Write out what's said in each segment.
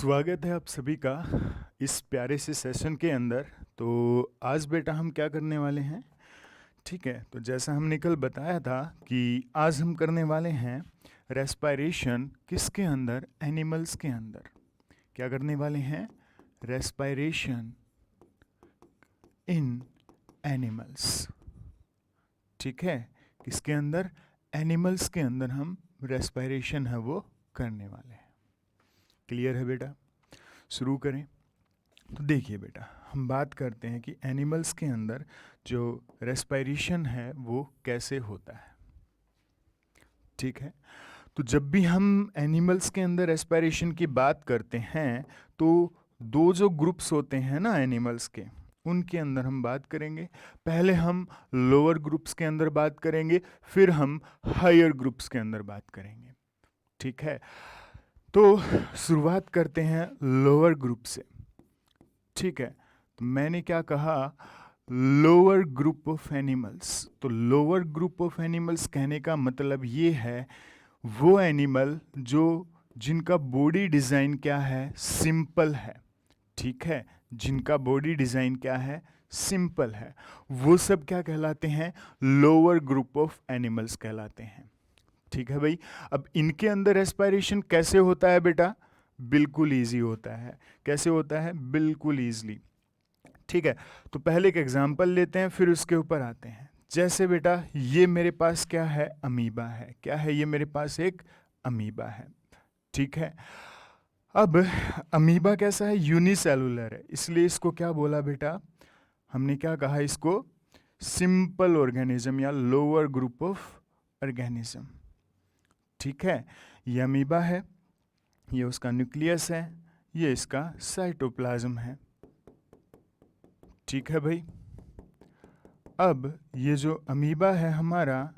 स्वागत है आप सभी का इस प्यारे से सेशन के अंदर। तो आज बेटा हम क्या करने वाले हैं, ठीक है। तो जैसा हमने कल बताया था कि आज हम करने वाले हैं रेस्पायरेशन किसके अंदर, एनिमल्स के अंदर। क्या करने वाले हैं, रेस्पायरेशन इन एनिमल्स, ठीक है। किसके अंदर, एनिमल्स के अंदर हम रेस्पायरेशन है वो करने वाले हैं। क्लियर है बेटा, शुरू करें। तो देखिए बेटा, हम बात करते हैं कि एनिमल्स के अंदर जो रेस्पायरेशन है वो कैसे होता है, ठीक है। तो जब भी हम एनिमल्स के अंदर रेस्पायरेशन की बात करते हैं तो दो जो ग्रुप्स होते हैं ना एनिमल्स के, उनके अंदर हम बात करेंगे। पहले हम लोअर ग्रुप्स के अंदर बात करेंगे, फिर हम हायर ग्रुप्स के अंदर बात करेंगे, ठीक है। तो शुरुआत करते हैं लोअर ग्रुप से, ठीक है। तो मैंने क्या कहा, लोअर ग्रुप ऑफ एनिमल्स। तो लोअर ग्रुप ऑफ एनिमल्स कहने का मतलब ये है वो एनिमल जो जिनका बॉडी डिज़ाइन क्या है, सिंपल है, ठीक है। जिनका बॉडी डिज़ाइन क्या है, सिंपल है, वो सब क्या कहलाते हैं, लोअर ग्रुप ऑफ एनिमल्स कहलाते हैं, ठीक है भाई। अब इनके अंदर रेस्पायरेशन कैसे होता है बेटा, बिल्कुल ईजी होता है। कैसे होता है, बिल्कुल ईजिली, ठीक है। तो पहले एक एग्जांपल लेते हैं, फिर उसके ऊपर आते हैं। जैसे बेटा ये मेरे पास क्या है, अमीबा है। क्या है ये, मेरे पास एक अमीबा है, ठीक है। अब अमीबा कैसा है, यूनिसेलुलर है, इसलिए इसको क्या बोला बेटा, हमने क्या कहा, इसको सिंपल ऑर्गेनिज्म या लोअर ग्रुप ऑफ ऑर्गेनिज्म, ठीक है। ये अमीबा है, ये उसका न्यूक्लियस है, ये इसका साइटोप्लाज्म है, ठीक है भाई। अब ये जो अमीबा है हमारा,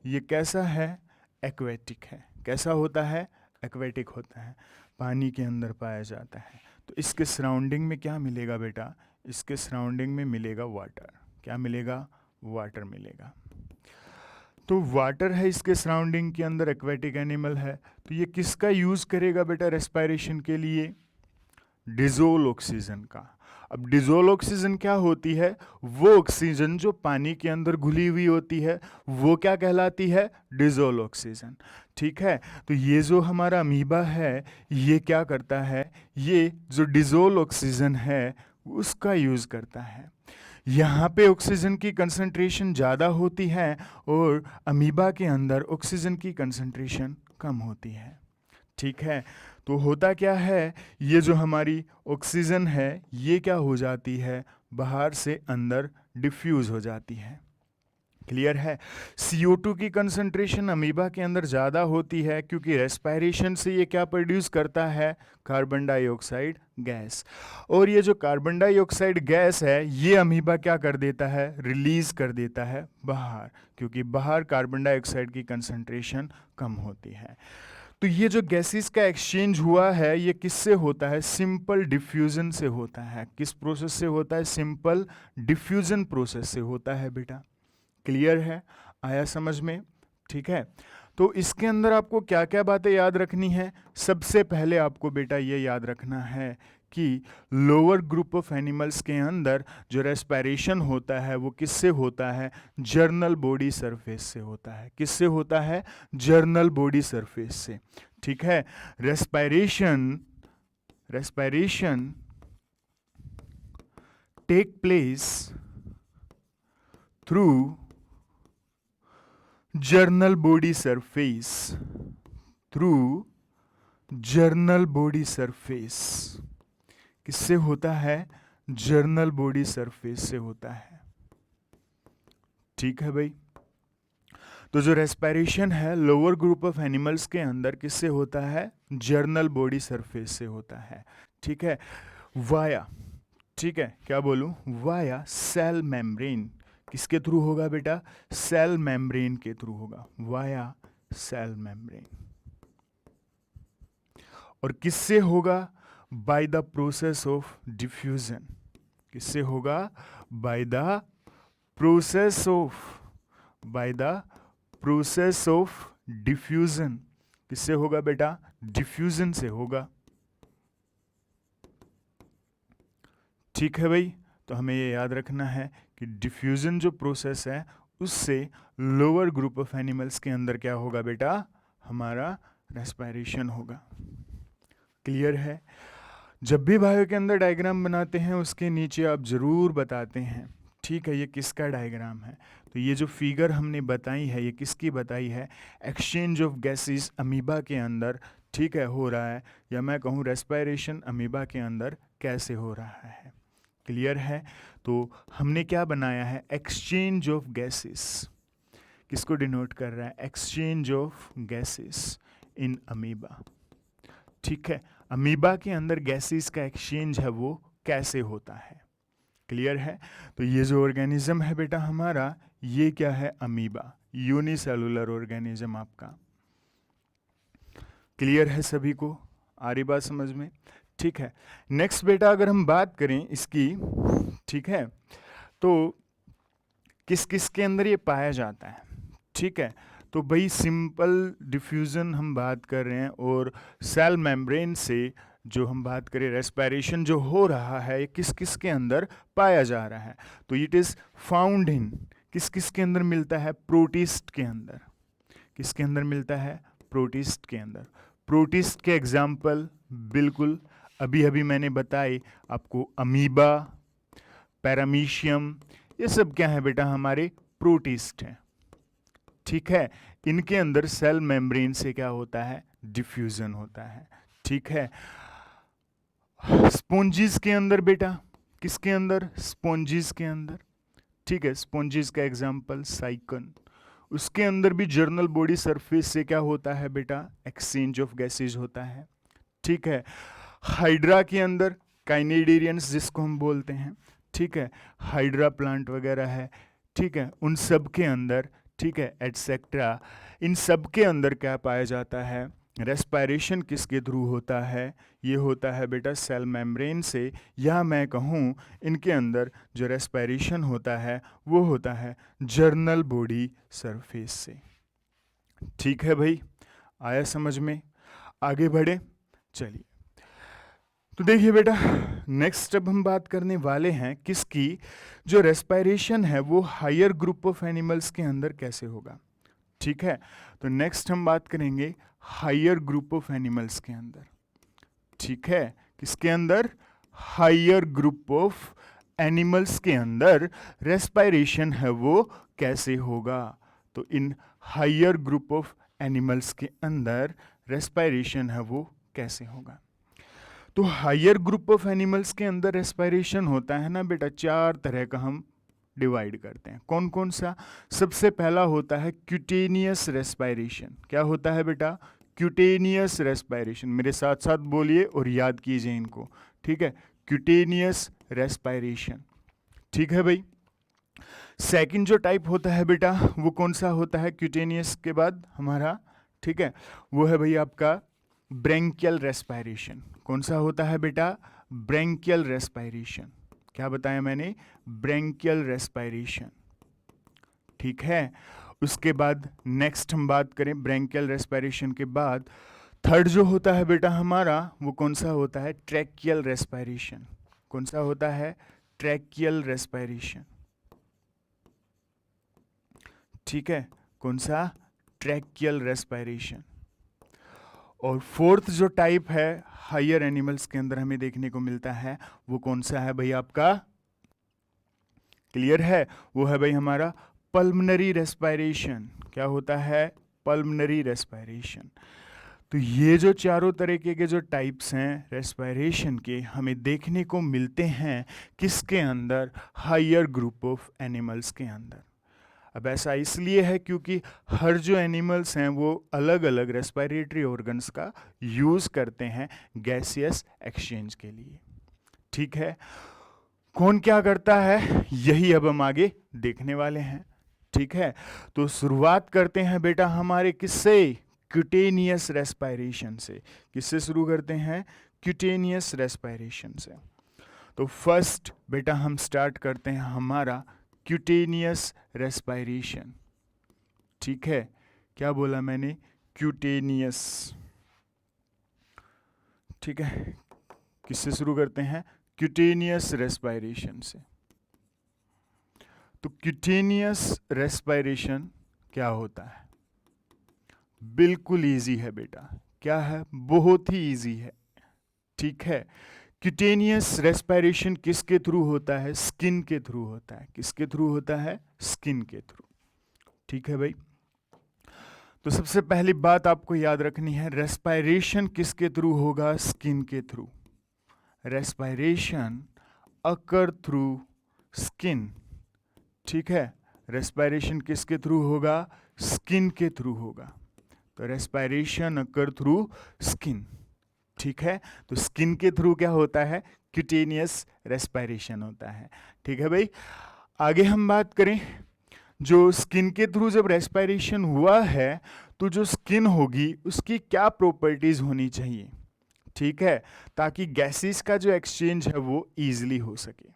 ये कैसा है, एक्वेटिक है। कैसा होता है, एक्वेटिक होता है, पानी के अंदर पाया जाता है। तो इसके सराउंडिंग में क्या मिलेगा बेटा, इसके सराउंडिंग में मिलेगा वाटर। क्या मिलेगा, वाटर मिलेगा। तो वाटर है इसके सराउंडिंग के अंदर, एक्वेटिक एनिमल है। तो ये किसका यूज़ करेगा बेटा रेस्पायरेशन के लिए, डिजोल ऑक्सीजन का। अब डिजोल ऑक्सीजन क्या होती है, वो ऑक्सीजन जो पानी के अंदर घुली हुई होती है वो क्या कहलाती है, डिजोल ऑक्सीजन, ठीक है। तो ये जो हमारा अमीबा है ये क्या करता है, ये जो डिजोल ऑक्सीजन है उसका यूज़ करता है। यहाँ पे ऑक्सीजन की कंसंट्रेशन ज़्यादा होती है और अमीबा के अंदर ऑक्सीजन की कंसंट्रेशन कम होती है, ठीक है। तो होता क्या है, ये जो हमारी ऑक्सीजन है ये क्या हो जाती है, बाहर से अंदर डिफ्यूज़ हो जाती है। क्लियर है। CO2 की कंसंट्रेशन अमीबा के अंदर ज़्यादा होती है क्योंकि रेस्पायरेशन से ये क्या प्रोड्यूस करता है, कार्बन डाइऑक्साइड गैस। और ये जो कार्बन डाइऑक्साइड गैस है ये अमीबा क्या कर देता है, रिलीज कर देता है बाहर, क्योंकि बाहर कार्बन डाइऑक्साइड की कंसंट्रेशन कम होती है। तो ये जो गैसेस का एक्सचेंज हुआ है ये किससे होता है, सिंपल डिफ्यूजन से होता है। किस प्रोसेस से होता है, सिंपल डिफ्यूजन प्रोसेस से होता है बेटा। क्लियर है, आया समझ में, ठीक है। तो इसके अंदर आपको क्या क्या बातें याद रखनी है, सबसे पहले आपको बेटा ये याद रखना है कि लोअर ग्रुप ऑफ एनिमल्स के अंदर जो रेस्पायरेशन होता है वो किससे होता है, जर्नल बॉडी सरफेस से होता है। किससे होता है, जर्नल बॉडी सरफेस से, ठीक है। Respiration take place through general body surface, through general body surface. किससे होता है, जर्नल बॉडी सरफेस से होता है, ठीक है भाई। तो जो रेस्पायरेशन है लोअर ग्रुप ऑफ एनिमल्स के अंदर किससे होता है, जर्नल बॉडी सरफेस से होता है, ठीक है। वाया, ठीक है, क्या बोलूं, वाया सेल मेम्ब्रेन। किसके थ्रू होगा बेटा, सेल मेम्ब्रेन के थ्रू होगा, वाया सेल मेम्ब्रेन। और किससे होगा, by the process of diffusion. किससे होगा, by the process of diffusion. किससे होगा बेटा, डिफ्यूजन से होगा, ठीक है भाई, तो हमें ये याद रखना है कि डिफ्यूजन जो प्रोसेस है उससे लोअर ग्रुप ऑफ एनिमल्स के अंदर क्या होगा बेटा, हमारा रेस्पिरेशन होगा। क्लियर है? जब भी बायो के अंदर डायग्राम बनाते हैं उसके नीचे आप ज़रूर बताते हैं, ठीक है, ये किसका डायग्राम है। तो ये जो फिगर हमने बताई है ये किसकी बताई है, एक्सचेंज ऑफ गैसेस अमीबा के अंदर, ठीक है, हो रहा है, या मैं कहूँ रेस्पिरेशन अमीबा के अंदर कैसे हो रहा है। क्लियर है? तो हमने क्या बनाया है, एक्सचेंज ऑफ गैसेस, किसको डिनोट कर रहा है, exchange of gases in amoeba. ठीक है, अमीबा के अंदर गैसेस का एक्सचेंज है वो कैसे होता है। क्लियर है? तो ये जो ऑर्गेनिज्म है बेटा हमारा, ये क्या है, अमीबा, यूनिसेलुलर ऑर्गेनिज्म आपका। क्लियर है सभी को? आ रही बात समझ में? ठीक है, नेक्स्ट बेटा अगर हम बात करें इसकी, ठीक है, तो किस किस के अंदर ये पाया जाता है। ठीक है, तो भाई सिंपल डिफ्यूज़न हम बात कर रहे हैं, और सेल मेम्ब्रेन से जो हम बात करें रेस्पिरेशन जो हो रहा है ये किस किस के अंदर पाया जा रहा है, तो इट इज़ फाउंड इन, किस किस के अंदर मिलता है, प्रोटिस्ट के अंदर। किसके अंदर मिलता है, प्रोटिस्ट के अंदर। प्रोटिस्ट के एग्जाम्पल बिल्कुल अभी अभी मैंने बताए आपको, अमीबा, पैरामीशियम, ये सब क्या है बेटा, हमारे प्रोटिस्ट हैं। ठीक है, इनके अंदर सेल मेम्ब्रेन से क्या होता है, डिफ्यूजन होता है। ठीक है, स्पॉन्जिस के अंदर बेटा, किसके अंदर, स्पॉन्जिस के अंदर। ठीक है, स्पॉन्जिस का एग्जांपल साइकन, उसके अंदर भी जर्नल बॉडी सरफेस से क्या होता है बेटा, एक्सचेंज ऑफ गैसेज होता है। ठीक है, हाइड्रा के अंदर काइनेडेरियंस जिसको हम बोलते हैं, ठीक है, हाइड्रा प्लांट वगैरह है, ठीक है, उन सब के अंदर, ठीक है, एटसेट्रा, इन सब के अंदर क्या पाया जाता है, रेस्पिरेशन किसके थ्रू होता है, ये होता है बेटा सेल मेम्ब्रेन से, या मैं कहूँ इनके अंदर जो रेस्पिरेशन होता है वो होता है जर्नल बॉडी सरफेस से। ठीक है भाई, आया समझ में? आगे बढ़े, चलिए। तो देखिए बेटा, नेक्स्ट अब हम बात करने वाले हैं किसकी, जो रेस्पिरेशन है वो हायर ग्रुप ऑफ एनिमल्स के अंदर कैसे होगा। ठीक है, तो नेक्स्ट हम बात करेंगे हायर ग्रुप ऑफ एनिमल्स के अंदर। ठीक है, किसके अंदर, हायर ग्रुप ऑफ एनिमल्स के अंदर रेस्पिरेशन है वो कैसे होगा। तो in higher group of animals के अंदर रेस्पिरेशन है वो कैसे होगा। तो हायर ग्रुप ऑफ एनिमल्स के अंदर रेस्पिरेशन होता है ना बेटा, चार तरह का हम डिवाइड करते हैं। कौन कौन सा? सबसे पहला होता है क्यूटेनियस रेस्पिरेशन। क्या होता है बेटा, क्यूटेनियस रेस्पिरेशन। मेरे साथ साथ बोलिए और याद कीजिए इनको, ठीक है, क्यूटेनियस रेस्पिरेशन। ठीक है भाई, सेकंड जो टाइप होता है बेटा वो कौन सा होता है क्यूटेनियस के बाद हमारा, ठीक है, वो है भाई आपका ब्रेंकियल रेस्पिरेशन। कौन सा होता है बेटा, ब्रेंकियल रेस्पिरेशन। क्या बताया मैंने, ब्रेंकियल रेस्पिरेशन। ठीक है, उसके बाद नेक्स्ट हम बात करें ब्रेंकियल रेस्पिरेशन के बाद, थर्ड जो होता है बेटा हमारा वो कौन सा होता है, ट्रैकियल रेस्पिरेशन। कौन सा होता है, ट्रैकियल रेस्पिरेशन। ठीक है, कौन सा, ट्रैकियल रेस्पिरेशन। और फोर्थ जो टाइप है हायर एनिमल्स के अंदर हमें देखने को मिलता है वो कौन सा है भाई आपका, क्लियर है, वो है भाई हमारा पल्मनरी रेस्पिरेशन। क्या होता है, पल्मनरी रेस्पिरेशन। तो ये जो चारों तरीके के जो टाइप्स हैं रेस्पिरेशन के हमें देखने को मिलते हैं किसके अंदर, हायर ग्रुप ऑफ एनिमल्स के अंदर। अब ऐसा इसलिए है क्योंकि हर जो एनिमल्स हैं वो अलग अलग रेस्पिरेटरी ऑर्गन्स का यूज़ करते हैं गैसियस एक्सचेंज के लिए। ठीक है, कौन क्या करता है यही अब हम आगे देखने वाले हैं। ठीक है, तो शुरुआत करते हैं बेटा हमारे किससे, क्यूटेनियस रेस्पिरेशन से। किससे शुरू करते हैं, क्यूटेनियस रेस्पिरेशन से। तो फर्स्ट बेटा हम स्टार्ट करते हैं हमारा क्यूटेनियस रेस्पिरेशन। ठीक है, क्या बोला मैंने, क्यूटेनियस। ठीक है, किससे शुरू करते हैं, क्यूटेनियस रेस्पायरेशन से। तो क्यूटेनियस रेस्पायरेशन क्या होता है? बिल्कुल इजी है बेटा। क्या है? बहुत ही इजी है। ठीक है, क्यूटेनियस रेस्पायरेशन किसके थ्रू होता है? स्किन के थ्रू होता है। किसके थ्रू होता है? स्किन के थ्रू। ठीक है भाई। तो सबसे पहली बात आपको याद रखनी है, रेस्पायरेशन किसके थ्रू होगा? स्किन के थ्रू। रेस्पायरेशन अकर थ्रू स्किन। ठीक है, रेस्पायरेशन किसके थ्रू होगा? स्किन के थ्रू होगा। तो रेस्पायरेशन अकर थ्रू स्किन। ठीक है, तो स्किन के थ्रू क्या होता है? क्यूटेनियस रेस्पायरेशन होता है। ठीक है भाई। आगे हम बात करें, जो स्किन के थ्रू जब रेस्पायरेशन हुआ है तो जो स्किन होगी उसकी क्या प्रॉपर्टीज होनी चाहिए? ठीक है, ताकि गैसेस का जो एक्सचेंज है वो इजीली हो सके।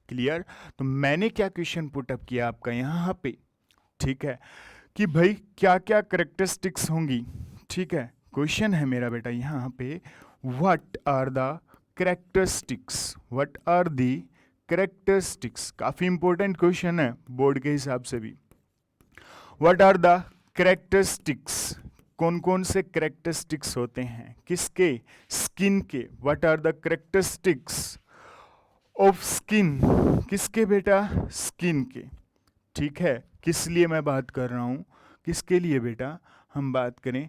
क्लियर? तो मैंने क्या क्वेश्चन पुटअप किया आपका यहाँ पे, ठीक है, कि भाई क्या क्या करेक्टरिस्टिक्स होंगी। ठीक है, क्वेश्चन है मेरा बेटा यहाँ पे, what are the characteristics, what are the characteristics. काफी इंपॉर्टेंट क्वेश्चन है बोर्ड के हिसाब से भी। व्हाट आर द करेक्टरिस्टिक्स, कौन कौन से करेक्टरिस्टिक्स होते हैं? किसके? स्किन के। What are the characteristics of skin, किसके बेटा? स्किन के। ठीक है, किस लिए मैं बात कर रहा हूं? किसके लिए बेटा हम बात करें?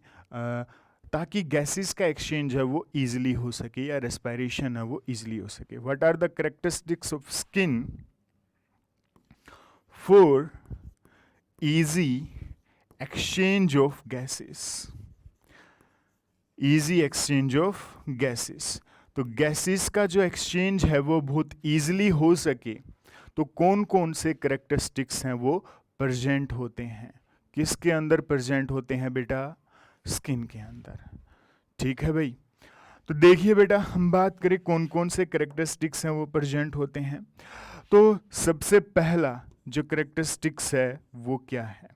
ताकि गैसेस का एक्सचेंज है वो इजीली हो सके, या रेस्पायरेशन है वो इजीली हो सके। What are the characteristics of skin for easy exchange of gases, easy exchange of gases. तो गैसेस का जो एक्सचेंज है वो बहुत इजीली हो सके तो कौन कौन से करेक्टरिस्टिक्स हैं वो प्रेजेंट होते हैं? किसके अंदर प्रेजेंट होते हैं बेटा? स्किन के अंदर। ठीक है भाई। तो देखिए बेटा, हम बात करें कौन कौन से करेक्टरिस्टिक्स हैं वो प्रेजेंट होते हैं। तो सबसे पहला जो करेक्टरिस्टिक्स है वो क्या है?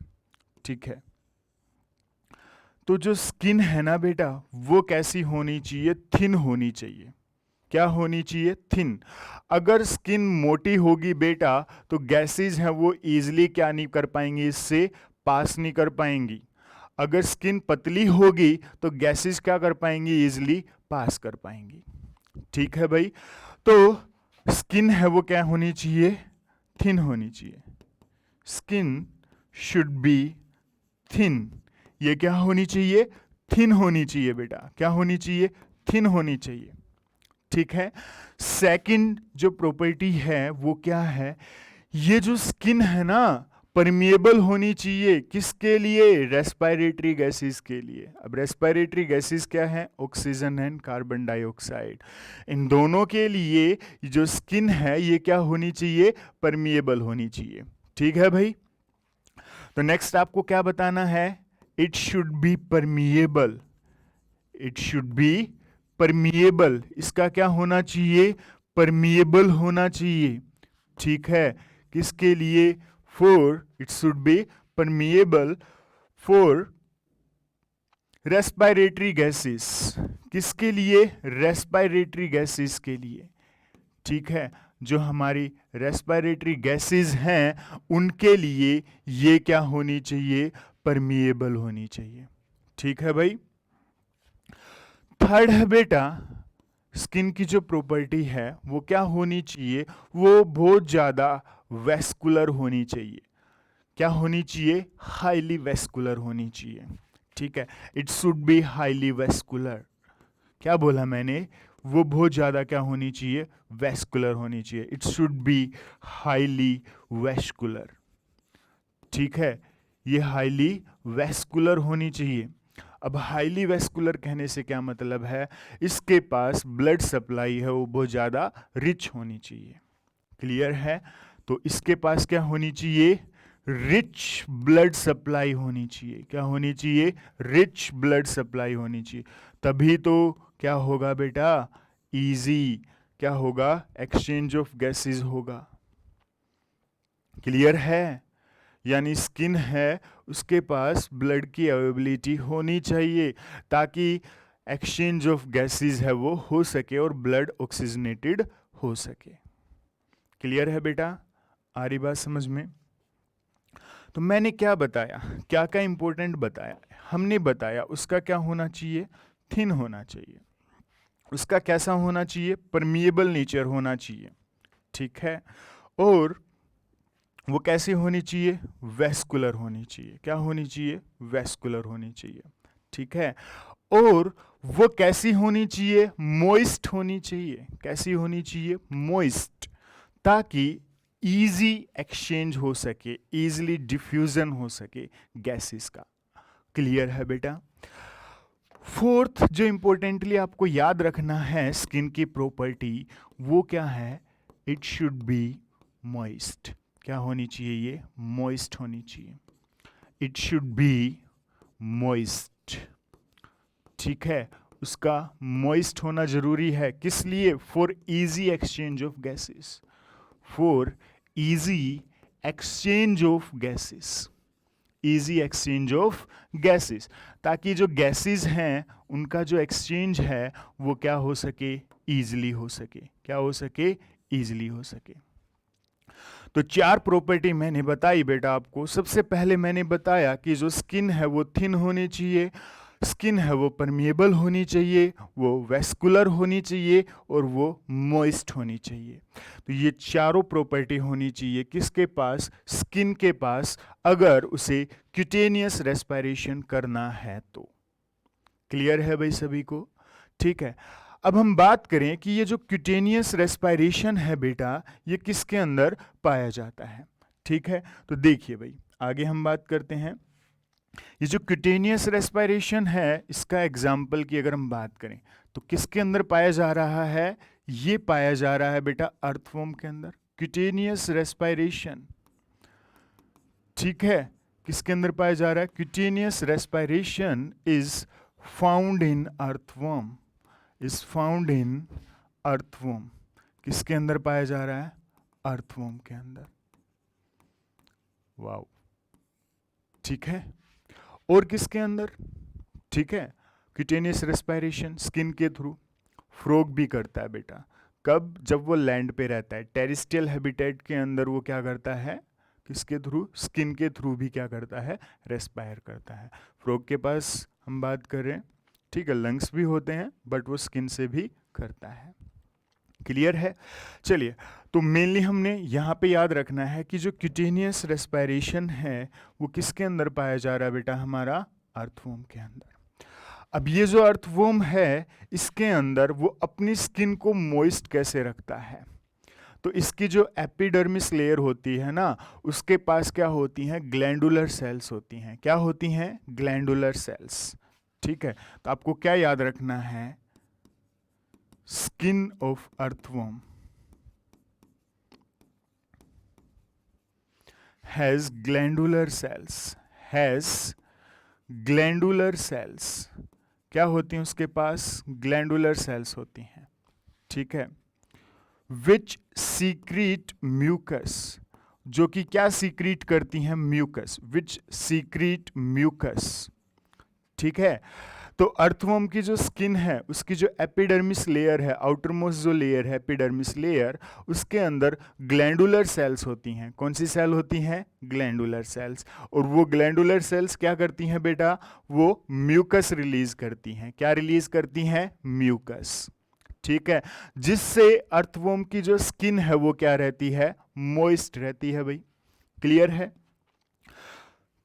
ठीक है, तो जो स्किन है ना बेटा वो कैसी होनी चाहिए? थिन होनी चाहिए। क्या होनी चाहिए? थिन। अगर स्किन मोटी होगी बेटा तो गैसेस हैं वो इजीली क्या नहीं कर पाएंगी, इससे पास नहीं कर पाएंगी। अगर स्किन पतली होगी तो गैसेस क्या कर पाएंगी? इजीली पास कर पाएंगी। ठीक है भाई। तो स्किन है वो क्या होनी चाहिए? थिन होनी चाहिए। Skin should be thin. ये क्या होनी चाहिए? थिन होनी चाहिए बेटा। क्या होनी चाहिए? थिन होनी चाहिए। ठीक है। सेकंड जो प्रॉपर्टी है वो क्या है? ये जो स्किन है ना परमिएबल होनी चाहिए। किसके लिए? रेस्पिरेटरी गैसेस के लिए। अब रेस्पिरेटरी गैसेस क्या है? Oxygen and carbon dioxide. इन दोनों के लिए जो स्किन है ये क्या होनी चाहिए? परमिएबल होनी चाहिए। ठीक है भाई। तो नेक्स्ट आपको क्या बताना है? It should be permeable. It should be permeable. इसका क्या होना चाहिए? परमिएबल होना चाहिए। ठीक है, किसके लिए? For, it should be permeable for respiratory gases. किसके लिए? रेस्पिरेटरी गैसेस के लिए। ठीक है, जो हमारी रेस्पिरेटरी गैसेस हैं उनके लिए ये क्या होनी चाहिए? परमिएबल होनी चाहिए। ठीक है भाई। थर्ड है बेटा, स्किन की जो प्रॉपर्टी है वो क्या होनी चाहिए? वो बहुत ज्यादा वेस्कुलर होनी चाहिए। क्या होनी चाहिए? हाईली वेस्कुलर होनी चाहिए। ठीक है, it should be highly vascular. क्या बोला मैंने? वो बहुत ज्यादा क्या होनी चाहिए? वेस्कुलर होनी चाहिए। It should be highly vascular. ठीक है, ये हाईली वेस्कुलर होनी चाहिए। अब हाईली वेस्कुलर कहने से क्या मतलब है? इसके पास ब्लड सप्लाई है वो बहुत ज़्यादा रिच होनी चाहिए। क्लियर है? तो इसके पास क्या होनी चाहिए? रिच ब्लड सप्लाई होनी चाहिए। क्या होनी चाहिए? रिच ब्लड सप्लाई होनी चाहिए। तभी तो क्या होगा बेटा? इजी क्या होगा? एक्सचेंज ऑफ गैसेस होगा। क्लियर है? यानी स्किन है उसके पास ब्लड की अवेलेबिलिटी होनी चाहिए ताकि एक्सचेंज ऑफ गैसेस है वो हो सके और ब्लड ऑक्सीजनेटेड हो सके। क्लियर है बेटा? आ रही बात समझ में? तो मैंने क्या बताया, क्या क्या इंपॉर्टेंट बताया? हमने बताया उसका क्या होना चाहिए, थिन होना चाहिए। उसका कैसा होना चाहिए, परमिएबल नेचर होना चाहिए, ठीक है। और वो कैसे होनी चाहिए, वेस्कुलर होनी चाहिए। क्या होनी चाहिए, वेस्कुलर होनी चाहिए, ठीक है। और वो कैसी होनी चाहिए, मॉइस्ट होनी चाहिए। कैसी होनी चाहिए, मॉइस्ट, ताकि इजी एक्सचेंज हो सके, इजीली डिफ्यूजन हो सके गैसेस का। क्लियर है बेटा? फोर्थ जो इंपॉर्टेंटली आपको याद रखना है स्किन की प्रॉपर्टी, वो क्या है, इट शुड बी मॉइस्ट। क्या होनी चाहिए, ये मॉइस्ट होनी चाहिए। इट शुड बी मॉइस्ट, ठीक है। उसका मॉइस्ट होना जरूरी है, किस लिए, for easy exchange of gases, for easy exchange of gases, easy exchange of gases, ताकि जो गैसेस हैं उनका जो एक्सचेंज है वो क्या हो सके, इजीली हो सके। क्या हो सके, इजीली हो सके। तो 4 प्रॉपर्टी मैंने बताई बेटा आपको। सबसे पहले मैंने बताया कि जो स्किन है वो थिन होनी चाहिए, स्किन है वो परमिएबल होनी चाहिए, वो वेस्कुलर होनी चाहिए और वो मॉइस्ट होनी चाहिए। तो ये चारों प्रॉपर्टी होनी चाहिए किसके पास, स्किन के पास, अगर उसे क्यूटेनियस रेस्पिरेशन करना है तो। क्लियर है भाई सभी को? ठीक है। अब हम बात करें कि ये जो क्यूटेनियस रेस्पिरेशन है बेटा, ये किसके अंदर पाया जाता है। ठीक है, तो देखिए भाई आगे हम बात करते हैं। ये जो क्यूटेनियस रेस्पिरेशन है, इसका एग्जाम्पल की अगर हम बात करें तो किसके अंदर पाया जा रहा है, ये पाया जा रहा है बेटा अर्थवॉर्म के अंदर। क्यूटेनियस रेस्पिरेशन, ठीक है, किसके अंदर पाया जा रहा है, cutaneous respiration is found in earthworm, is found in earthworm. किसके अंदर पाया जा रहा है, अर्थवॉर्म के अंदर। वाओ, ठीक है। और किसके अंदर, ठीक है, क्यूटेनियस रेस्पिरेशन स्किन के थ्रू। फ्रॉग भी करता है बेटा, कब, जब वो लैंड पे रहता है, टेरिस्ट्रियल हैबिटेट के अंदर वो क्या करता है, किसके थ्रू, स्किन के थ्रू भी क्या करता है, रेस्पायर करता है। फ्रॉग के पास हम बात कर रहे हैं, ठीक है, लंग्स भी होते हैं बट वो स्किन से भी करता है। क्लियर है? चलिए, तो मेनली हमने यहाँ पे याद रखना है कि जो क्यूटेनियस रेस्पिरेशन है वो किसके अंदर पाया जा रहा है बेटा, हमारा अर्थवॉर्म के अंदर। अब ये जो अर्थवॉर्म है इसके अंदर वो अपनी स्किन को मॉइस्ट कैसे रखता है, तो इसकी जो एपिडर्मिस लेयर होती है ना, उसके पास क्या होती हैं, ग्लैंडुलर सेल्स होती हैं। क्या होती हैं, ग्लैंडुलर सेल्स, ठीक है। तो आपको क्या याद रखना है, skin of earthworm has glandular sales, has glandular sales. क्या होती हैं उसके पास, ग्लैंडुलर सेल्स होती हैं, ठीक है। विच सीक्रीट म्यूकस, जो कि क्या सीक्रीट करती हैं, म्यूकस, विच सीक्रीट म्यूकस, ठीक है। तो अर्थवॉर्म की जो स्किन है उसकी जो एपिडर्मिस लेयर है, आउटरमोस्ट जो लेयर है एपिडर्मिस लेयर, उसके अंदर ग्लैंडुलर सेल्स होती हैं। कौन सी सेल होती हैं, ग्लैंडुलर सेल्स। और वो ग्लैंडुलर सेल्स क्या करती हैं बेटा, वो म्यूकस रिलीज करती हैं। क्या रिलीज करती हैं, म्यूकस, ठीक है, जिससे अर्थवॉर्म की जो स्किन है वो क्या रहती है, मॉइस्ट रहती है भाई। क्लियर है?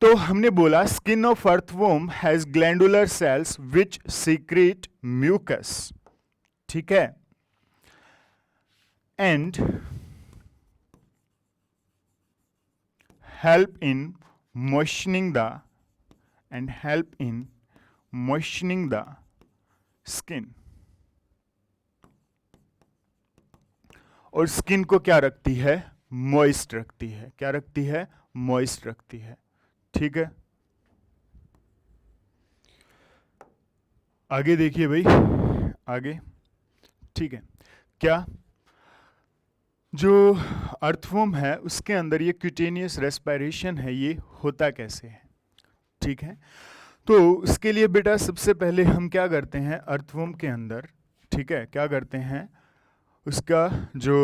तो हमने बोला skin of earthworm has glandular cells which secrete mucus, ठीक है, and help in moistening the skin. और स्किन को क्या रखती है, मॉइस्ट रखती है। क्या रखती है, मॉइस्ट रखती है, ठीक है। आगे देखिए भाई, आगे, ठीक है। क्या जो अर्थवॉर्म है उसके अंदर ये क्यूटेनियस रेस्पिरेशन है, ये होता कैसे है, ठीक है। तो उसके लिए बेटा सबसे पहले हम क्या करते हैं, अर्थवॉर्म के अंदर, ठीक है, क्या करते हैं, उसका जो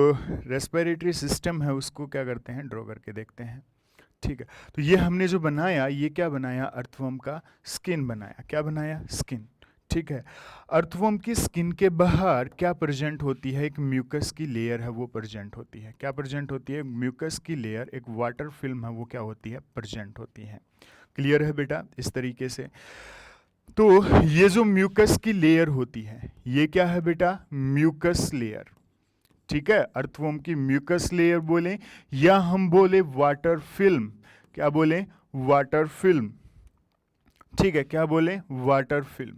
रेस्पिरेटरी सिस्टम है उसको क्या करते हैं, ड्रॉ करके देखते हैं। ठीक है, तो ये हमने जो बनाया, ये क्या बनाया, अर्थवर्म का स्किन बनाया। क्या बनाया, स्किन। ठीक है, अर्थवर्म की स्किन के बाहर क्या प्रेजेंट होती है, एक म्यूकस की लेयर है वो प्रेजेंट होती है। क्या प्रेजेंट होती है, म्यूकस की लेयर, एक वाटर फिल्म है वो क्या होती है, प्रेजेंट होती है। क्लियर है बेटा, इस तरीके से। तो ये जो म्यूकस की लेयर होती है ये क्या है बेटा, म्यूकस लेयर। ठीक है, अर्थवर्म की म्यूकस लेयर बोले या हम बोले वाटर फिल्म। क्या बोले, वाटर फिल्म। ठीक है, क्या बोले, वाटर फिल्म।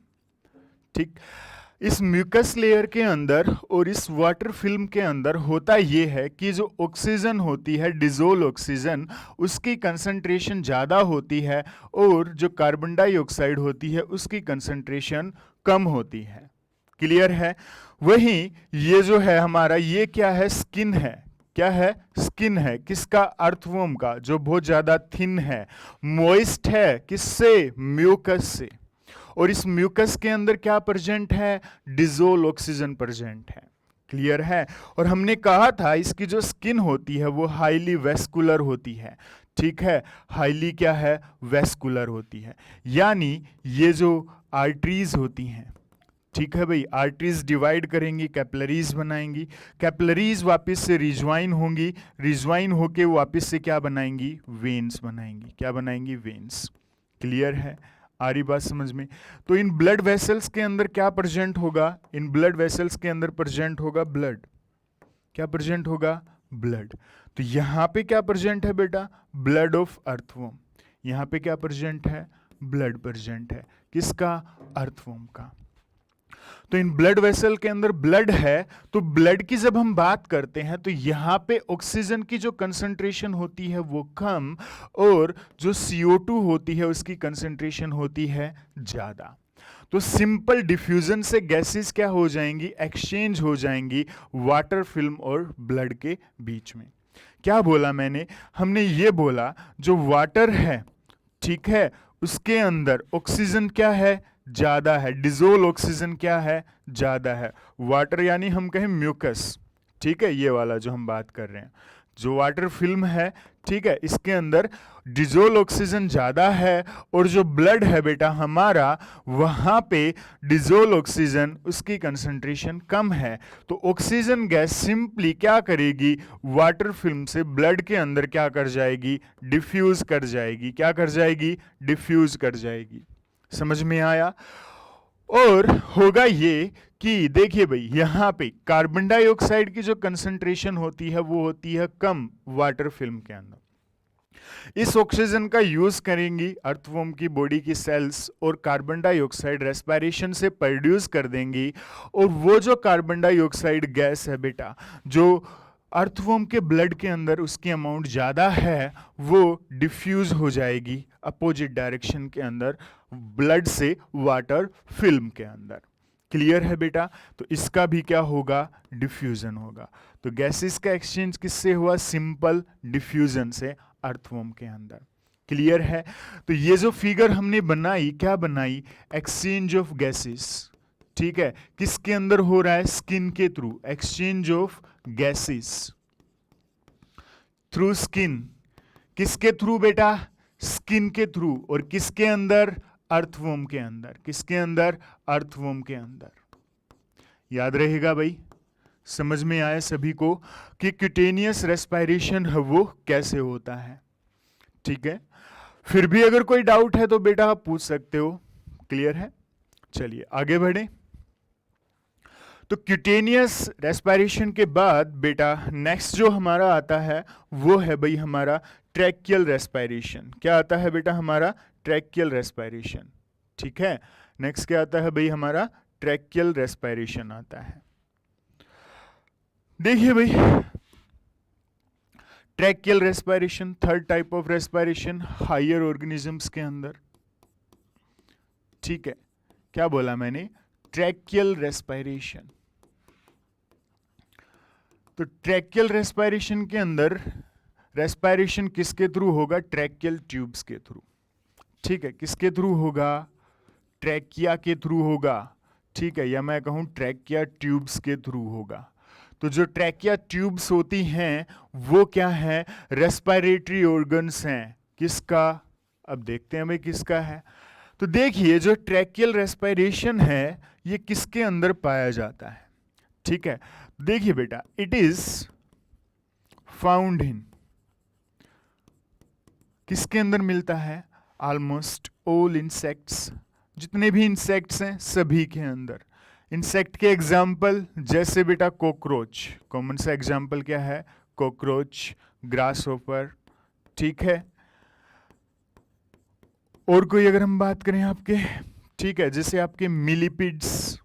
ठीक, इस म्यूकस लेयर के अंदर और इस वाटर फिल्म के अंदर होता ये है कि जो ऑक्सीजन होती है, डिजोल्व ऑक्सीजन, उसकी कंसंट्रेशन ज़्यादा होती है और जो कार्बन डाइऑक्साइड होती है उसकी कंसंट्रेशन कम होती है। क्लियर है। वहीं ये जो है हमारा, ये क्या है, स्किन है। क्या है, स्किन है। किसका, अर्थवर्म का, जो बहुत ज्यादा थिन है, मॉइस्ट है, किससे, म्यूकस से। और इस म्यूकस के अंदर क्या प्रेजेंट है, डिजोल्व ऑक्सीजन प्रेजेंट है। क्लियर है। और हमने कहा था इसकी जो स्किन होती है वो हाईली वेस्कुलर होती है। ठीक है, हाईली क्या है, वेस्कुलर होती है। यानी ये जो आर्टरीज होती हैं, ठीक है भाई, आर्टरीज डिवाइड करेंगी, कैपिलरीज बनाएंगी, कैपिलरीज वापस से रिज्वाइन होंगी, रिज्वाइन होके वापस से क्या बनाएंगी, वेन्स बनाएंगी। क्या बनाएंगी, वेन्स। क्लियर है, आ रही बात समझ में। तो इन ब्लड वेसल्स के अंदर क्या प्रेजेंट होगा, इन ब्लड वेसल्स के अंदर प्रेजेंट होगा ब्लड। क्या प्रेजेंट होगा, ब्लड। तो यहां पे क्या प्रेजेंट है बेटा, ब्लड ऑफ अर्थवर्म। यहां पे क्या प्रेजेंट है, ब्लड प्रेजेंट है। किसका, अर्थवर्म का। तो इन ब्लड वेसल के अंदर ब्लड है, तो ब्लड की जब हम बात करते हैं तो यहां पे ऑक्सीजन की जो कंसंट्रेशन होती है वो कम, और जो CO2 होती है उसकी कंसंट्रेशन होती है ज्यादा। तो सिंपल डिफ्यूजन से गैसेस क्या हो जाएंगी, एक्सचेंज हो जाएंगी वाटर फिल्म और ब्लड के बीच में। क्या बोला मैंने, हमने ये बोला जो वाटर है, ठीक है, उसके अंदर ऑक्सीजन क्या है, ज्यादा है, डिजोल्व ऑक्सीजन क्या है, ज्यादा है। वाटर यानी हम कहें म्यूकस, ठीक है, ये वाला जो हम बात कर रहे हैं, जो वाटर फिल्म है, ठीक है, इसके अंदर डिजोल्व ऑक्सीजन ज्यादा है, और जो ब्लड है बेटा हमारा, वहां पे डिजोल्व ऑक्सीजन उसकी कंसंट्रेशन कम है। तो ऑक्सीजन गैस सिंपली क्या करेगी, वाटर फिल्म से ब्लड के अंदर क्या कर जाएगी, डिफ्यूज कर जाएगी। क्या कर जाएगी, डिफ्यूज कर जाएगी। समझ में आया। और होगा ये कि देखिए भाई, यहां पे कार्बन डाइऑक्साइड की जो कंसंट्रेशन होती है वो होती है कम वाटर फिल्म के अंदर। इस ऑक्सीजन का यूज करेंगी अर्थवर्म की बॉडी की सेल्स, और कार्बन डाइऑक्साइड रेस्पिरेशन से प्रोड्यूस कर देंगी। और वो जो कार्बन डाइऑक्साइड गैस है बेटा, जो अर्थवर्म के ब्लड के अंदर उसकी अमाउंट ज़्यादा है, वो डिफ्यूज हो जाएगी अपोजिट डायरेक्शन के अंदर, ब्लड से वाटर फिल्म के अंदर। क्लियर है बेटा। तो इसका भी क्या होगा, डिफ्यूजन होगा। तो गैसेस का एक्सचेंज किससे हुआ, सिंपल डिफ्यूजन से अर्थवर्म के अंदर। क्लियर है। तो ये जो फिगर हमने बनाई, क्या बनाई, एक्सचेंज ऑफ गैसेस। ठीक है, किसके अंदर हो रहा है, स्किन के through, exchange of gases through skin. किसके थ्रू बेटा, स्किन के थ्रू। और किसके अंदर, अर्थवर्म के अंदर। किसके अंदर, अर्थवर्म के अंदर। याद रहेगा भाई, समझ में आया सभी को कि क्यूटेनियस रेस्पिरेशन है वो कैसे होता है। ठीक है, फिर भी अगर कोई डाउट है तो बेटा आप पूछ सकते हो। क्लियर है, चलिए आगे बढ़े। तो क्यूटेनियस रेस्पिरेशन के बाद बेटा नेक्स्ट जो हमारा आता है वो है भाई हमारा ट्रैकियल रेस्पिरेशन। क्या आता है बेटा हमारा, ट्रैकियल रेस्पिरेशन। ठीक है, नेक्स्ट क्या आता है भाई हमारा, ट्रैकियल रेस्पिरेशन आता है। देखिए भाई, tracheal respiration third type of respiration higher organisms के अंदर। ठीक है, क्या बोला मैंने, ट्रैकियल रेस्पिरेशन। तो ट्रैकियल रेस्पिरेशन के अंदर रेस्पिरेशन किसके थ्रू होगा, ट्रैकियल ट्यूब्स के थ्रू। ठीक है, किसके थ्रू होगा, ट्रैकिया के थ्रू होगा। ठीक है, या मैं कहूं ट्रैकिया ट्यूब्स के थ्रू होगा। तो जो ट्रैकिया ट्यूब्स होती हैं वो क्या है, रेस्पिरेटरी ऑर्गन्स हैं। किसका, अब देखते हैं भाई किसका है। तो देखिए जो ट्रैकियल रेस्पिरेशन है ये किसके अंदर पाया जाता है, ठीक है। देखिए बेटा, इट इज फाउंड इन, किसके अंदर मिलता है, ऑलमोस्ट ऑल इंसेक्ट्स, जितने भी इंसेक्ट्स हैं सभी के अंदर। इंसेक्ट के एग्जाम्पल जैसे बेटा कॉकरोच, कॉमन सा एग्जाम्पल क्या है, कॉकरोच, ग्रासहोपर, ठीक है। और कोई अगर हम बात करें आपके, ठीक है, जैसे आपके मिलीपिड्स,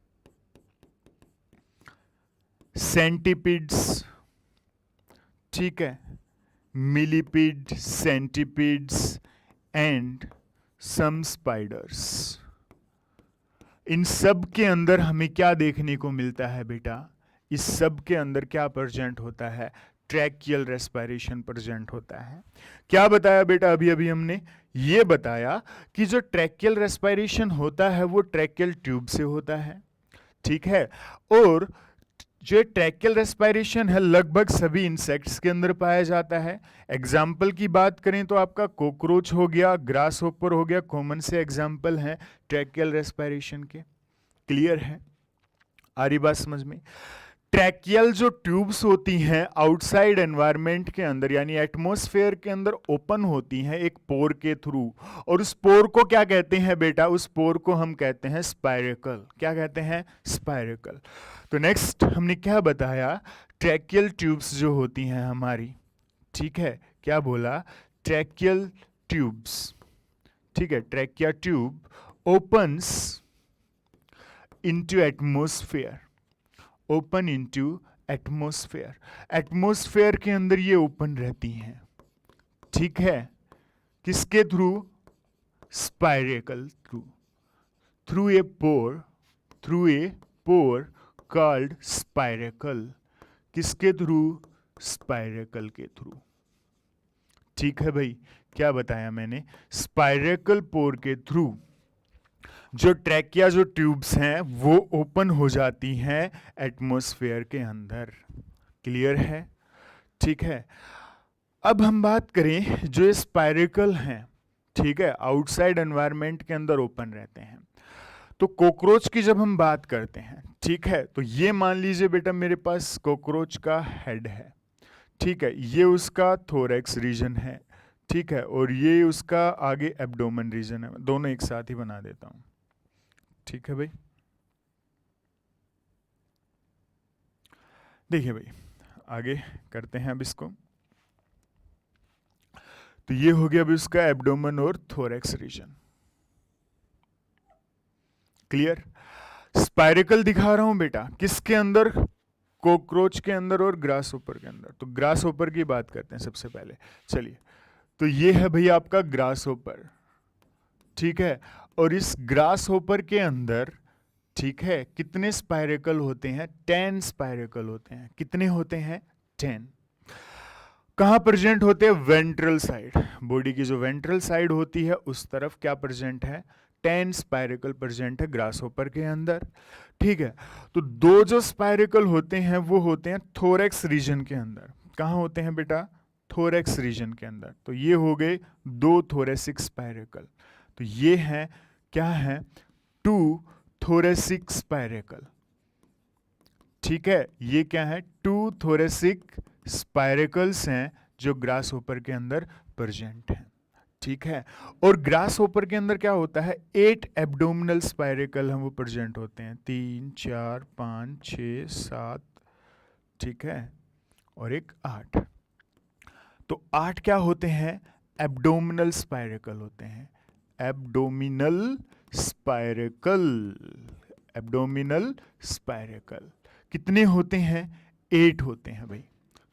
सेंटीपिड्स, ठीक है, मिलीपिड, सेंटीपिड्स एंड सम स्पाइडर्स। इन सब के अंदर हमें क्या देखने को मिलता है बेटा, इस सब के अंदर क्या प्रेजेंट होता है, ट्रैकियल रेस्पिरेशन प्रेजेंट होता है। क्या बताया बेटा अभी अभी हमने, ये बताया कि जो ट्रैकियल रेस्पिरेशन होता है वो ट्रैकियल ट्यूब से होता है, ठीक है। और जो ट्रैकियल रेस्पिरेशन है लगभग सभी इंसेक्ट्स के अंदर पाया जाता है। एग्जाम्पल की बात करें तो आपका कॉकरोच हो गया, ग्रासहोपर हो गया, कॉमन से एग्जाम्पल हैं ट्रैकियल रेस्पिरेशन के। क्लियर है, आ रही बात समझ में। ट्रैकियल जो ट्यूब्स होती हैं आउटसाइड एनवायरनमेंट के अंदर यानी एटमॉस्फेयर के अंदर ओपन होती हैं एक पोर के थ्रू, और उस पोर को क्या कहते हैं बेटा, उस पोर को हम कहते हैं स्पाइरेकल। क्या कहते हैं, स्पाइरेकल। तो नेक्स्ट हमने क्या बताया, ट्रैकियल ट्यूब्स जो होती हैं हमारी, ठीक है, क्या बोला, ट्रैकियल ट्यूब्स, ठीक है, trachea tube opens into atmosphere, open into atmosphere, atmosphere के अंदर ये ओपन रहती हैं, ठीक है, किसके थ्रू, spiracle through, through a pore, through a pore called spiracle, किसके थ्रू, स्पाइरेकल के थ्रू, ठीक है भाई। क्या बताया मैंने, स्पाइरेकल पोर के थ्रू जो ट्रैकिया जो ट्यूब्स हैं वो ओपन हो जाती हैं एटमॉस्फेयर के अंदर। क्लियर है, ठीक है। अब हम बात करें जो स्पाइरेकल हैं, ठीक है, आउटसाइड एनवायरनमेंट के अंदर ओपन रहते हैं। तो कॉकरोच की जब हम बात करते हैं, ठीक है, तो ये मान लीजिए बेटा मेरे पास कॉकरोच का हेड है, ठीक है, ये उसका थोरैक्स रीजन है, ठीक है, और ये उसका आगे एब्डोमेन रीजन है, दोनों एक साथ ही बना देता हूं, ठीक है भाई। देखिए भाई आगे करते हैं अब इसको। तो ये हो गया अभी उसका एब्डोमेन और थोरैक्स रीजन। क्लियर, स्पाइरेकल दिखा रहा हूं बेटा किसके अंदर, कॉकरोच के अंदर और ग्रासहोपर के अंदर। तो ग्रासहोपर की बात करते हैं सबसे पहले, चलिए। तो ये है भैया आपका ग्रासहोपर, ठीक है, और इस ग्रासहोपर के अंदर, ठीक है, कितने स्पाइरेकल होते हैं, 10 स्पाइरेकल होते हैं। कितने होते हैं, 10। कहां प्रेजेंट होते हैं, वेंट्रल साइड, बॉडी की जो वेंट्रल साइड होती है उस तरफ क्या प्रेजेंट है, 10 स्पाइरेकल प्रेजेंट है ग्रासहोपर के अंदर, ठीक है। तो दो जो स्पाइरेकल होते हैं वो होते हैं थोरैक्स रीजन के अंदर। कहां होते हैं बेटा, थोरैक्स रीजन के अंदर। तो ये हो गए 2 थोरैसिक स्पाइरेकल। तो ये है क्या है, 2 थोरैसिक स्पाइरेकल, ठीक है, ये क्या है, 2 थोरैसिक स्पाइरेकल्स हैं जो ग्रासहोपर के अंदर प्रेजेंट हैं, ठीक है। और ग्रासहोपर के अंदर क्या होता है, 8 एब्डोमिनल स्पाइरेकल हैं वो प्रेजेंट होते हैं, 3 4 5 6 7, ठीक है, और एक 8। तो 8 क्या होते हैं, एब्डोमिनल स्पाइरेकल होते हैं, एब्डोमिनल स्पाइरेकल, एब्डोमिनल स्पाइरेकल कितने होते हैं, 8 होते हैं भाई।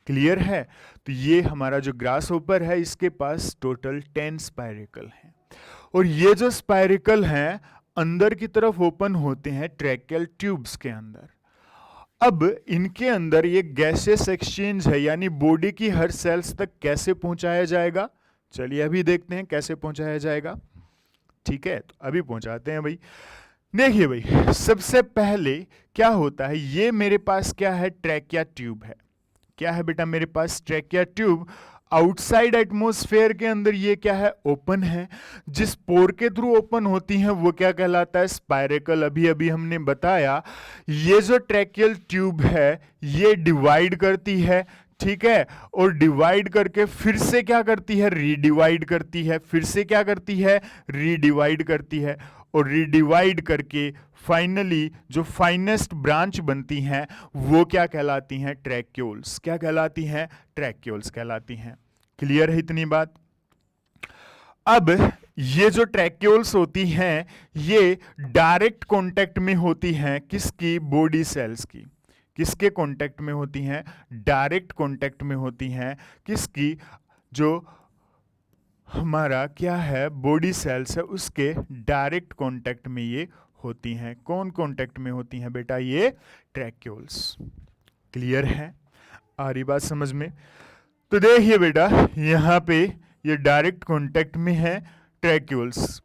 क्लियर है, तो ये हमारा जो ग्रासहोपर है इसके पास टोटल 10 स्पाइरेकल हैं, और ये जो स्पाइरेकल हैं अंदर की तरफ ओपन होते हैं ट्रैकियल ट्यूब्स के अंदर। अब इनके अंदर ये गैसेस एक्सचेंज है, यानी बॉडी की हर सेल्स तक कैसे पहुंचाया जाएगा, चलिए अभी देखते हैं कैसे पहुंचाया जाएगा, ठीक है। तो अभी पहुंचाते हैं भाई। देखिए भाई, सबसे पहले क्या होता है, ये मेरे पास क्या है, ट्रैकिया ट्यूब है। क्या है बेटा मेरे पास, ट्रैकिया ट्यूब। आउटसाइड एटमॉस्फेयर के अंदर ये क्या है, ओपन है। जिस पोर के थ्रू ओपन होती है वो क्या कहलाता है, स्पाइरेकल। अभी अभी हमने बताया ये जो ट्रैकियल ट्यूब है ये डिवाइड करती है, ठीक है, और डिवाइड करके फिर से क्या करती है, रीडिवाइड करती है, फिर से क्या करती है, रीडिवाइड करती है, और रीडिवाइड करके फाइनली जो फाइनेस्ट ब्रांच बनती हैं वो क्या कहलाती हैं, ट्रैक्यूल्स। क्या कहलाती हैं, ट्रैक्यूल्स कहलाती हैं। क्लियर है इतनी बात। अब ये जो ट्रैक्यूल्स होती हैं ये डायरेक्ट कांटेक्ट में होती हैं किसकी, बॉडी सेल्स की। किसके कांटेक्ट में होती हैं, डायरेक्ट कांटेक्ट में होती हैं किसकी, जो हमारा क्या है बॉडी सेल्स है उसके डायरेक्ट कांटेक्ट में ये होती हैं। कौन कांटेक्ट में होती हैं बेटा, ये ट्रैक्यूल्स। क्लियर है, आ रही बात समझ में। तो देखिए बेटा यहां पे ये डायरेक्ट कांटेक्ट में है ट्रैक्यूल्स।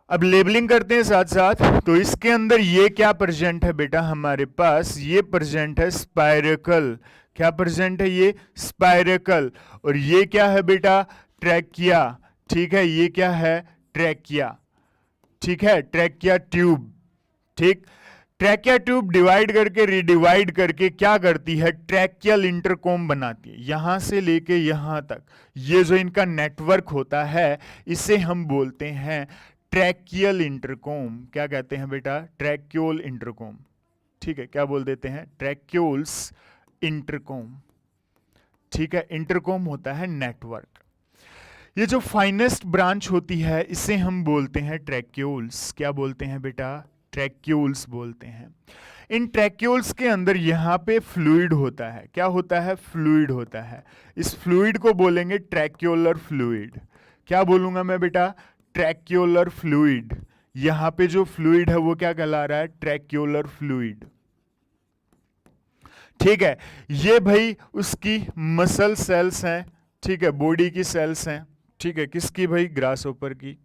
अब लेबलिंग करते हैं साथ साथ। तो इसके अंदर ये क्या प्रेजेंट है बेटा हमारे पास, ये प्रेजेंट है स्पाइरेकल। क्या प्रेजेंट है, ये स्पाइरेकल। और ये क्या है बेटा, ट्रैकिया। ठीक है, ये क्या है, ट्रैकिया। ठीक है, ट्रैकिया ट्यूब। ठीक, ट्रैकिया ट्यूब डिवाइड करके रीडिवाइड करके क्या करती है, ट्रैकियल इंटरकॉम बनाती है। यहां से लेके यहां तक ये जो इनका नेटवर्क होता है इसे हम बोलते हैं ट्रैकियल इंटरकॉम। क्या कहते हैं बेटा, ट्रैक्यूल इंटरकॉम। ठीक है, क्या बोल देते हैं, ट्रैक्यूल्स इंटरकॉम। ठीक है, इंटरकॉम होता है नेटवर्क। ये जो फाइनेस्ट ब्रांच होती है इसे हम बोलते हैं ट्रैक्यूल्स। क्या बोलते हैं बेटा, ट्रैक्यूल्स बोलते हैं। इन ट्रैक्यूल्स के अंदर यहां पे फ्लूइड होता है। क्या होता है, फ्लूइड होता है। इस फ्लूइड को बोलेंगे ट्रैक्यूलर फ्लूइड। क्या बोलूंगा मैं बेटा, ट्रैक्यूलर फ्लूइड। यहां पे जो फ्लूइड है वो क्या कहला रहा है, ट्रैक्यूलर फ्लूइड। ठीक है, ये भाई उसकी मसल सेल्स हैं। ठीक है, बॉडी की सेल्स हैं। ठीक है, किसकी भाई, ग्रास ओपर की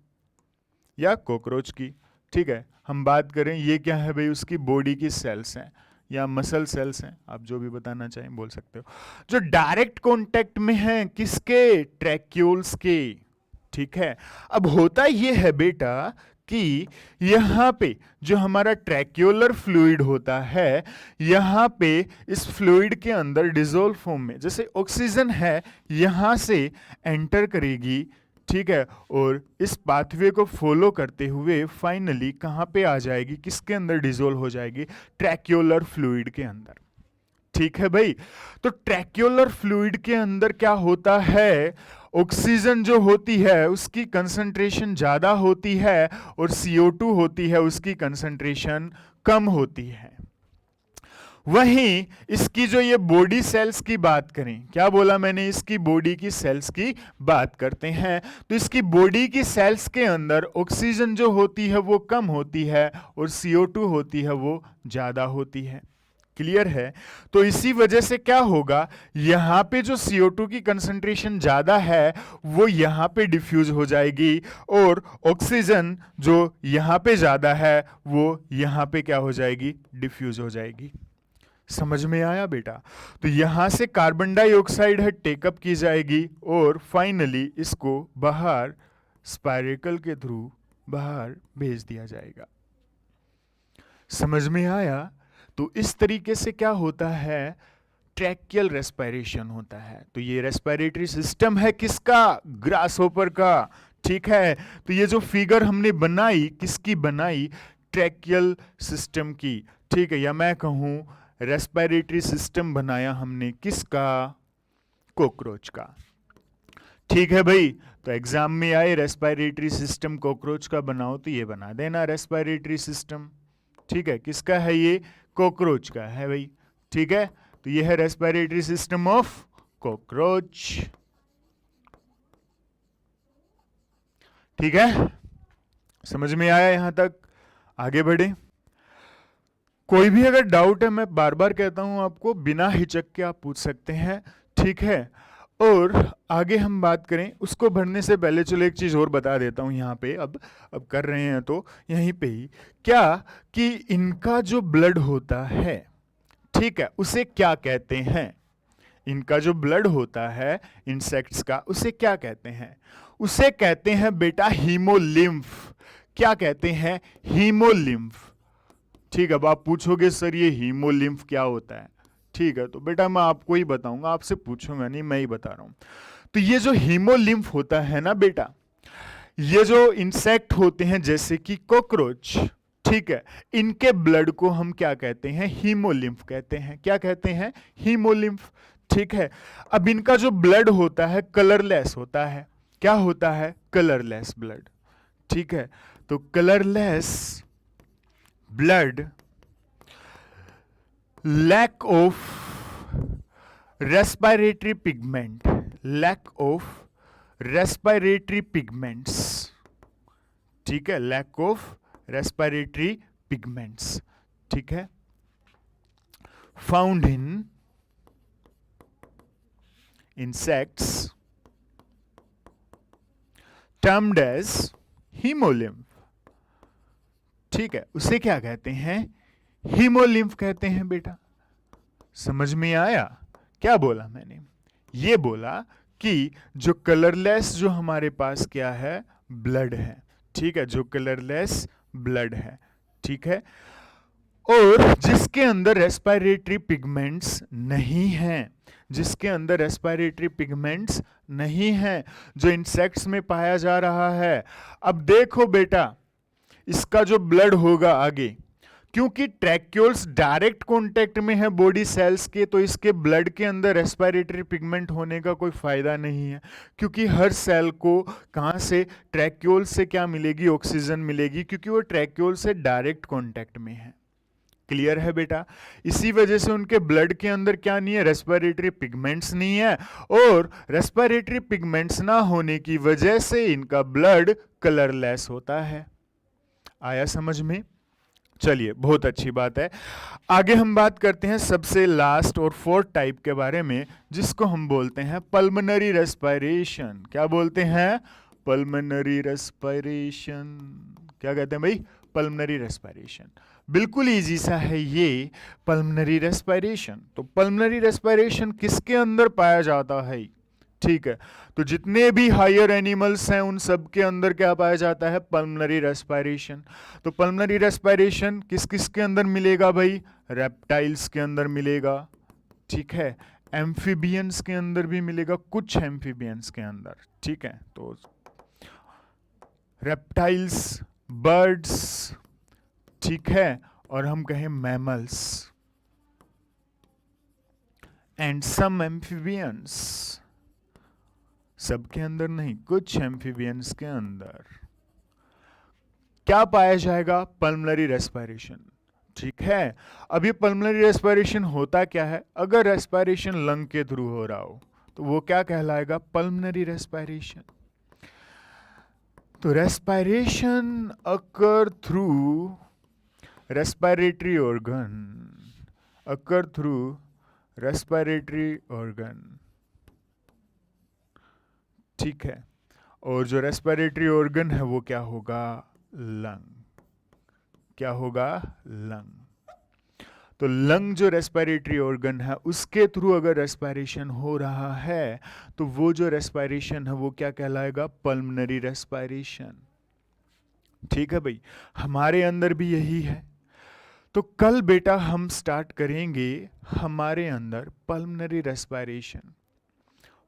या कॉकरोच की। ठीक है, हम बात करें ये क्या है भाई, उसकी बॉडी की सेल्स हैं या मसल सेल्स हैं, आप जो भी बताना चाहें बोल सकते हो, जो डायरेक्ट कांटेक्ट में हैं किसके, ट्रैक्यूल्स के। ठीक है, अब होता ये है बेटा कि यहां पे जो हमारा ट्रैक्यूलर फ्लूइड होता है यहां पे इस फ्लूइड के अंदर डिसॉल्व फॉर्म में जैसे ऑक्सीजन है यहां से एंटर करेगी। ठीक है, और इस पाथवे को फॉलो करते हुए फाइनली कहां पे आ जाएगी, किसके अंदर डिसॉल्व हो जाएगी, ट्रैक्यूलर फ्लूइड के अंदर। ठीक है भाई, तो ट्रैक्यूलर फ्लूइड के अंदर क्या होता है, ऑक्सीजन जो होती है उसकी कंसंट्रेशन ज्यादा होती है और CO2 होती है उसकी कंसंट्रेशन कम होती है। वहीं इसकी जो ये बॉडी सेल्स की बात करें, क्या बोला मैंने, इसकी बॉडी की सेल्स की बात करते हैं, तो इसकी बॉडी की सेल्स के अंदर ऑक्सीजन जो होती है वो कम होती है और CO2 होती है वो ज्यादा होती है। क्लियर है, तो इसी वजह से क्या होगा, यहां पे जो CO2 की कंसंट्रेशन ज्यादा है वो यहां पे डिफ्यूज हो जाएगी और ऑक्सीजन जो यहां पे ज्यादा है वो यहां पे क्या हो जाएगी, डिफ्यूज हो जाएगी। समझ में आया बेटा, तो यहां से कार्बन डाइऑक्साइड है टेकअप की जाएगी और फाइनली इसको बाहर स्पाइरेकल के थ्रू बाहर भेज दिया जाएगा। समझ में आया, तो इस तरीके से क्या होता है, ट्रैकियल रेस्पिरेशन होता है। तो ये रेस्पिरेटरी सिस्टम है किसका, ग्रासहोपर का। ठीक है, तो ये जो फिगर हमने बनाई किसकी बनाई, ट्रैकियल सिस्टम की। ठीक है, या मैं कहूं रेस्पिरेटरी सिस्टम बनाया हमने किसका, कॉकरोच का। ठीक है भाई, तो एग्जाम में आए रेस्पिरेटरी सिस्टम कॉकरोच का बनाओ तो ये बना देना रेस्पिरेटरी सिस्टम। ठीक है, किसका है ये, कॉकरोच का है भाई। ठीक है, तो ये है रेस्पिरेटरी सिस्टम ऑफ कॉकरोच। ठीक है, समझ में आया यहां तक, आगे बढ़े। कोई भी अगर डाउट है मैं बार बार कहता हूं आपको, बिना हिचक के आप पूछ सकते हैं। ठीक है, और आगे हम बात करें, उसको भरने से पहले चलो एक चीज़ और बता देता हूँ यहाँ पे। अब कर रहे हैं तो यहीं पे ही क्या कि इनका जो ब्लड होता है, ठीक है, उसे क्या कहते हैं? इनका जो ब्लड होता है इंसेक्ट्स का, उसे क्या कहते हैं? उसे कहते हैं बेटा हीमोलिम्फ। क्या कहते हैं? हीमोलिम्फ। ठीक है, अब आप पूछोगे सर ये हीमोलिम्फ क्या होता है? ठीक है, तो बेटा मैं आपको ही बताऊंगा, आपसे पूछूंगा नहीं, मैं ही बता रहा हूं। तो ये जो हीमोलिम्फ होता है ना बेटा, ये जो इंसेक्ट होते हैं जैसे कि कॉकरोच, ठीक है, इनके ब्लड को हम क्या कहते हैं? हीमोलिम्फ कहते हैं। क्या कहते हैं? हीमोलिम्फ। ठीक है, अब इनका जो ब्लड होता है कलरलेस होता है। क्या होता है? Colourless blood. ठीक है, तो colourless blood, lack of respiratory pigment, lack of respiratory pigments, ठीक है, लैक ऑफ रेस्पिरेटरी पिगमेंट्स, ठीक है, found in insects termed as hemolymph। ठीक है, उसे क्या कहते हैं? हीमोलिम्फ कहते हैं बेटा। समझ में आया? क्या बोला मैंने? ये बोला कि जो कलरलेस जो हमारे पास क्या है? ब्लड है। ठीक है, जो कलरलेस ब्लड है, ठीक है, और जिसके अंदर रेस्पिरेटरी पिगमेंट्स नहीं हैं, जिसके अंदर रेस्पिरेटरी पिगमेंट्स नहीं हैं, जो इंसेक्ट्स में पाया जा रहा है। अब देखो बेटा, इसका जो ब्लड होगा आगे, क्योंकि ट्रैक्यूल्स डायरेक्ट कांटेक्ट में है बॉडी सेल्स के, तो इसके ब्लड के अंदर रेस्पिरेटरी पिगमेंट होने का कोई फायदा नहीं है, क्योंकि हर सेल को कहां से? ट्रैक्यूल से क्या मिलेगी? ऑक्सीजन मिलेगी, क्योंकि वो ट्रैक्यूल से डायरेक्ट कांटेक्ट में है। क्लियर है बेटा? इसी वजह से उनके ब्लड के अंदर क्या नहीं है? रेस्पिरेटरी पिगमेंट्स नहीं है, और रेस्पिरेटरी पिगमेंट्स ना होने की वजह से इनका ब्लड कलरलेस होता है। आया समझ में? चलिए, बहुत अच्छी बात है। आगे हम बात करते हैं सबसे लास्ट और फोर्थ टाइप के बारे में, जिसको हम बोलते हैं पल्मोनरी रेस्पिरेशन। क्या बोलते हैं? Pulmonary respiration. क्या कहते हैं भाई? Pulmonary respiration. बिल्कुल इजी सा है ये पल्मोनरी रेस्पिरेशन। तो पल्मोनरी रेस्पिरेशन किसके अंदर पाया जाता है? ठीक है, तो जितने भी हायर एनिमल्स हैं उन सब के अंदर क्या पाया जाता है? Pulmonary respiration. तो पल्मोनरी रेस्पिरेशन किस किस के अंदर मिलेगा भाई? रेप्टाइल्स के अंदर मिलेगा, ठीक है, एम्फीबियंस के अंदर भी मिलेगा, कुछ एम्फीबियंस के अंदर, ठीक है, तो रेप्टाइल्स, बर्ड्स, ठीक है, और हम कहें मैमल्स एंड सम एम्फीबियंस। सबके अंदर नहीं, कुछ एम्फीबियंस के अंदर क्या पाया जाएगा? Pulmonary respiration. ठीक है, अब ये पल्मोनरी रेस्पिरेशन होता क्या है? अगर रेस्पिरेशन लंग के थ्रू हो रहा हो तो वो क्या कहलाएगा? Pulmonary respiration. तो respiration occur through respiratory organ, occur through respiratory organ, ठीक है, और जो रेस्पिरेटरी ऑर्गन है वो क्या होगा? लंग। क्या होगा? लंग। तो लंग जो रेस्पिरेटरी ऑर्गन है उसके थ्रू अगर रेस्पिरेशन हो रहा है तो वो जो रेस्पिरेशन है वो क्या कहलाएगा? Pulmonary respiration. ठीक है भाई, हमारे अंदर भी यही है। तो कल बेटा हम स्टार्ट करेंगे हमारे अंदर पल्मोनरी रेस्पिरेशन,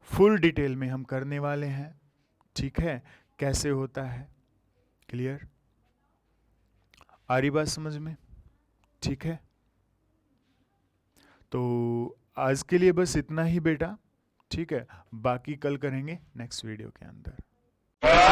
फुल डिटेल में हम करने वाले हैं, ठीक है, कैसे होता है। क्लियर? आ रही बात समझ में? ठीक है, तो आज के लिए बस इतना ही बेटा, ठीक है, बाकी कल करेंगे नेक्स्ट वीडियो के अंदर।